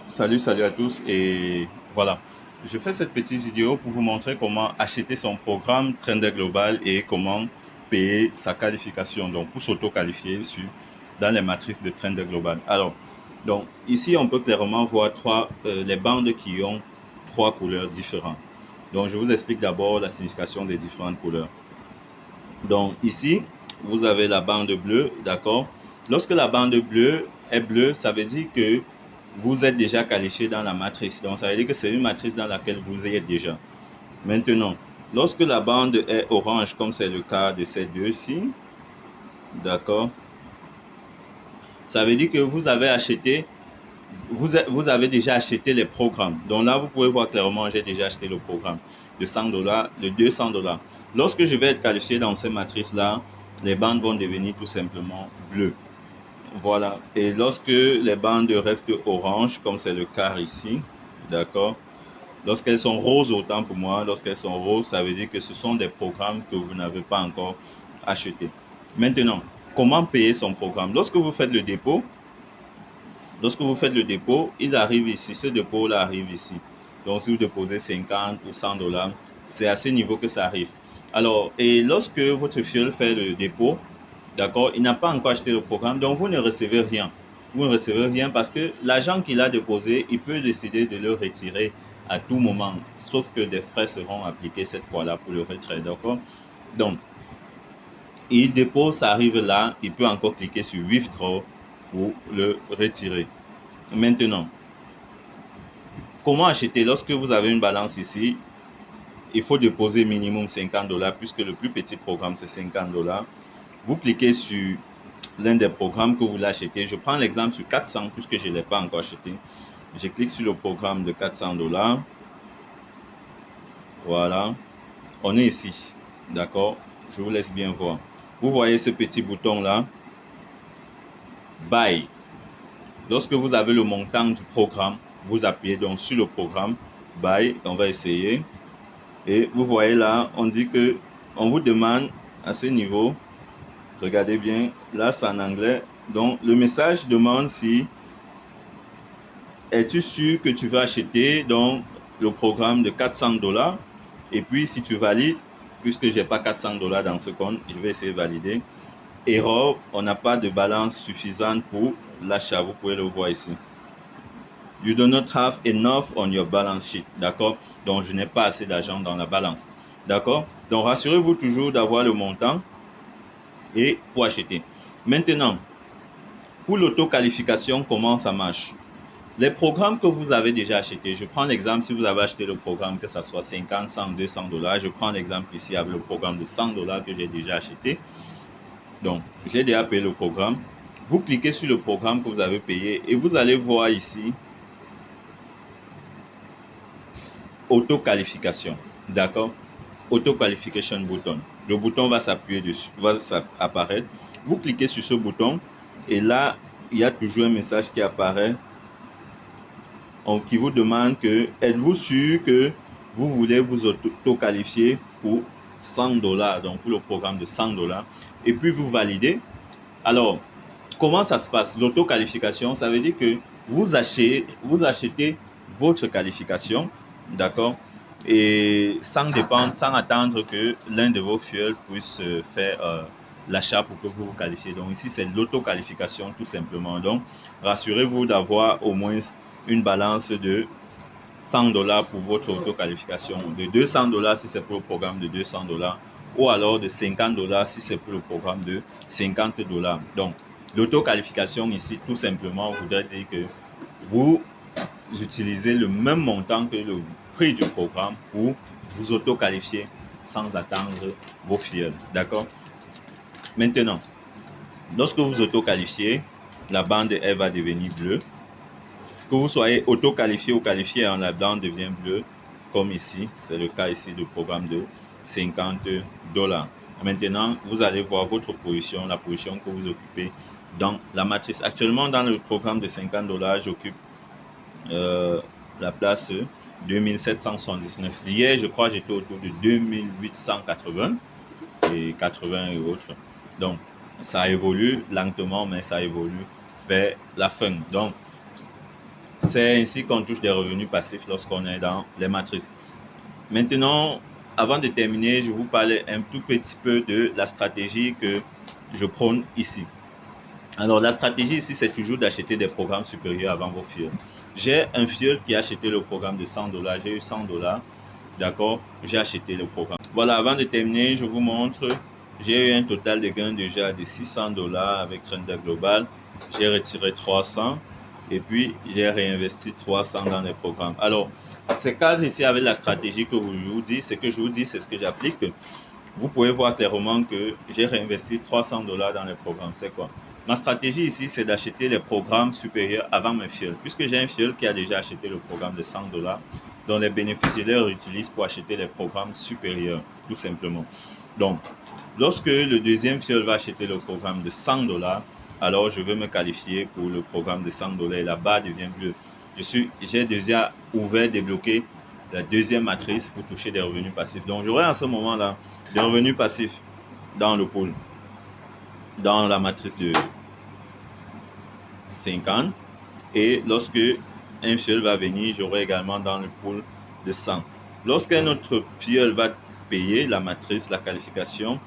Salut à tous et voilà. Je fais cette petite vidéo pour vous montrer comment acheter son programme Trender Global et comment payer sa qualification, donc pour s'auto-qualifier dans les matrices de Trender Global. Alors, donc ici on peut clairement voir les bandes qui ont trois couleurs différentes. Donc je vous explique d'abord la signification des différentes couleurs. Donc ici, vous avez la bande bleue, d'accord? Lorsque la bande bleue est bleue, ça veut dire que vous êtes déjà qualifié dans la matrice. Donc ça veut dire que c'est une matrice dans laquelle vous êtes déjà. Maintenant, lorsque la bande est orange, comme c'est le cas de ces deux-ci, d'accord? Ça veut dire que vous avez acheté, vous avez déjà acheté les programmes. Donc là, vous pouvez voir clairement, j'ai déjà acheté le programme de 100 dollars, de 200 dollars. Lorsque je vais être qualifié dans ces matrices-là, les bandes vont devenir tout simplement bleues. Voilà. Et lorsque les bandes restent orange, comme c'est le cas ici, d'accord? Lorsqu'elles sont roses, autant pour moi, lorsqu'elles sont roses, ça veut dire que ce sont des programmes que vous n'avez pas encore achetés. Maintenant, comment payer son programme? Lorsque vous faites le dépôt, il arrive ici, ce dépôt-là arrive ici. Donc, si vous déposez 50 ou 100 dollars, c'est à ce niveau que ça arrive. Alors, et lorsque votre filleul fait le dépôt, d'accord, il n'a pas encore acheté le programme, donc vous ne recevez rien. Vous ne recevez rien parce que l'agent qu'il a déposé, il peut décider de le retirer à tout moment, sauf que des frais seront appliqués cette fois-là pour le retrait, d'accord? Donc, il dépose, ça arrive là, il peut encore cliquer sur Withdraw pour le retirer. Maintenant, comment acheter? Lorsque vous avez une balance ici, il faut déposer minimum 50 dollars puisque le plus petit programme c'est 50 dollars. Vous cliquez sur l'un des programmes que vous voulez acheter. Je prends l'exemple sur 400 puisque je ne l'ai pas encore acheté. Je clique sur le programme de 400 dollars. Voilà. On est ici. D'accord? Je vous laisse bien voir. Vous voyez ce petit bouton là. Buy. Lorsque vous avez le montant du programme, vous appuyez donc sur le programme. Buy. On va essayer. Et vous voyez là, on dit que on vous demande à ce niveau, regardez bien, là c'est en anglais. Donc le message demande si es-tu sûr que tu vas acheter donc le programme de 400 dollars. Et puis si tu valides, puisque j'ai pas 400 dollars dans ce compte, je vais essayer de valider. Erreur, on n'a pas de balance suffisante pour l'achat. Vous pouvez le voir ici. You do not have enough on your balance sheet. D'accord? Donc, je n'ai pas assez d'argent dans la balance. D'accord? Donc, rassurez-vous toujours d'avoir le montant et pour acheter. Maintenant, pour l'auto-qualification, comment ça marche? Les programmes que vous avez déjà achetés, je prends l'exemple, si vous avez acheté le programme, que ce soit 50, 100, 200 dollars, je prends l'exemple ici avec le programme de 100 dollars que j'ai déjà acheté. Donc, j'ai déjà payé le programme. Vous cliquez sur le programme que vous avez payé et vous allez voir ici auto-qualification. D'accord? Auto-qualification button. Le bouton va s'appuyer dessus, va apparaître. Vous cliquez sur ce bouton et là, il y a toujours un message qui apparaît qui vous demande que êtes-vous sûr que vous voulez vous auto-qualifier pour 100 dollars, donc pour le programme de 100 dollars, et puis vous validez. Alors, comment ça se passe? L'auto-qualification, ça veut dire que vous achetez votre qualification, d'accord? Et sans attendre que l'un de vos fioles puisse faire l'achat pour que vous vous qualifiez. Donc ici, c'est l'auto-qualification tout simplement. Donc, rassurez-vous d'avoir au moins une balance de 100 dollars pour votre auto-qualification, de 200 dollars si c'est pour le programme de 200 dollars, ou alors de 50 dollars si c'est pour le programme de 50 dollars. Donc, l'auto-qualification ici, tout simplement, voudrait dire que vous utilisez le même montant que le prix du programme pour vous auto-qualifier sans attendre vos fioles. D'accord? Maintenant, lorsque vous auto-qualifiez, la bande elle va devenir bleue. Que vous soyez auto-qualifié ou qualifié, la bande devient bleue, comme ici. C'est le cas ici du programme de 50 dollars. Maintenant, vous allez voir votre position, la position que vous occupez dans la matrice. Actuellement, dans le programme de 50 dollars, j'occupe la place 2779. Hier, je crois, j'étais autour de 2880 et 80 et autres. Donc, ça évolue lentement, mais ça évolue vers la fin. Donc, C'est ainsi qu'on touche des revenus passifs lorsqu'on est dans les matrices. Maintenant, avant de terminer, je vous parlais un tout petit peu de la stratégie que je prône ici. Alors, la stratégie ici, c'est toujours d'acheter des programmes supérieurs avant vos fuels. J'ai un fuel qui a acheté le programme de $100. J'ai eu $100. D'accord? J'ai acheté le programme. Voilà, avant de terminer, je vous montre. J'ai eu un total de gains déjà de $600 avec Trender Global. J'ai retiré 300 et puis j'ai réinvesti 300 dans les programmes. Alors, ce cadre ici avec la stratégie que je vous dis, ce que je vous dis, c'est ce que j'applique. Vous pouvez voir clairement que j'ai réinvesti $300 dans les programmes. C'est quoi? Ma stratégie ici, c'est d'acheter les programmes supérieurs avant mes fuels. Puisque j'ai un fuel qui a déjà acheté le programme de $100, dont les bénéfices, je les réutilise pour acheter les programmes supérieurs, tout simplement. Donc, lorsque le deuxième fuel va acheter le programme de $100, alors je vais me qualifier pour le programme de $100 et la barre devient bleue. J'ai déjà ouvert, débloqué la deuxième matrice pour toucher des revenus passifs. Donc, j'aurai en ce moment-là des revenus passifs dans le pool, dans la matrice de 50. Et lorsque un fuel va venir, j'aurai également dans le pool de 100. Lorsqu'un autre fuel va payer la matrice, la qualification,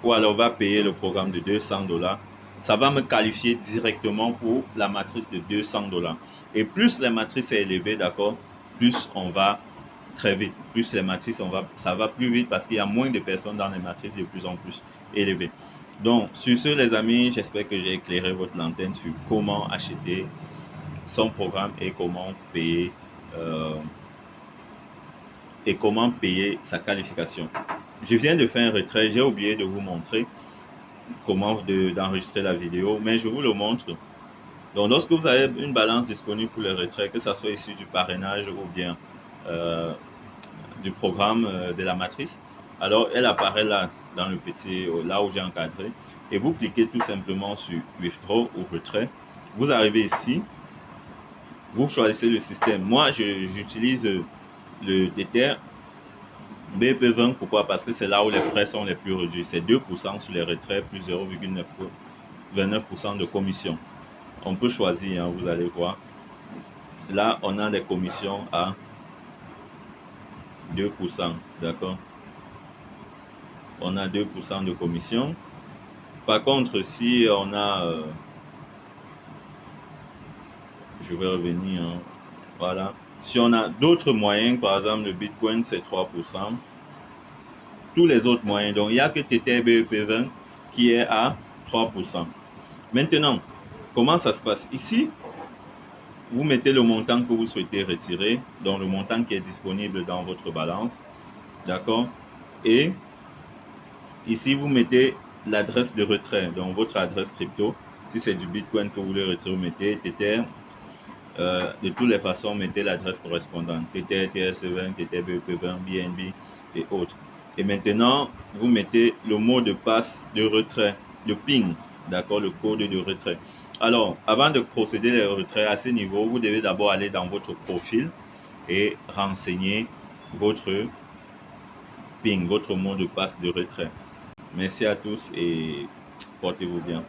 ou alors va payer le programme de $200, ça va me qualifier directement pour la matrice de $200. Et plus la matrice est élevée, d'accord, plus on va très vite. Plus les matrices, ça va plus vite parce qu'il y a moins de personnes dans les matrices de plus en plus élevées. Donc, sur ce, les amis, j'espère que j'ai éclairé votre lanterne sur comment acheter son programme et comment payer sa qualification. Je viens de faire un retrait, j'ai oublié de vous montrer comment d'enregistrer la vidéo, mais je vous le montre. Donc, lorsque vous avez une balance disponible pour le retrait, que ce soit issu du parrainage ou bien du programme de la matrice, alors elle apparaît là, dans le petit, là où j'ai encadré, et vous cliquez tout simplement sur Withdraw ou retrait. Vous arrivez ici, vous choisissez le système. Moi, j'utilise le Tether BEP20. Pourquoi? Parce que c'est là où les frais sont les plus réduits. C'est 2% sur les retraits plus 0,29% de commission. On peut choisir, hein, vous allez voir. Là, on a les commissions à 2%. D'accord? On a 2% de commission. Par contre, si on a... je vais revenir. Hein, voilà. Si on a d'autres moyens, par exemple, le Bitcoin, c'est 3%. Tous les autres moyens. Donc, il n'y a que Tether BEP20 qui est à 3%. Maintenant, comment ça se passe? Ici, vous mettez le montant que vous souhaitez retirer, donc le montant qui est disponible dans votre balance. D'accord? Et ici, vous mettez l'adresse de retrait, donc votre adresse crypto. Si c'est du Bitcoin que vous voulez retirer, vous mettez Tether. De toutes les façons, mettez l'adresse correspondante. Tether, TRC20, Tether BEP20, BNB et autres. Et maintenant, vous mettez le mot de passe de retrait, de ping, d'accord, le code de retrait. Alors, avant de procéder au retrait à ce niveau, vous devez d'abord aller dans votre profil et renseigner votre ping, votre mot de passe de retrait. Merci à tous et portez-vous bien.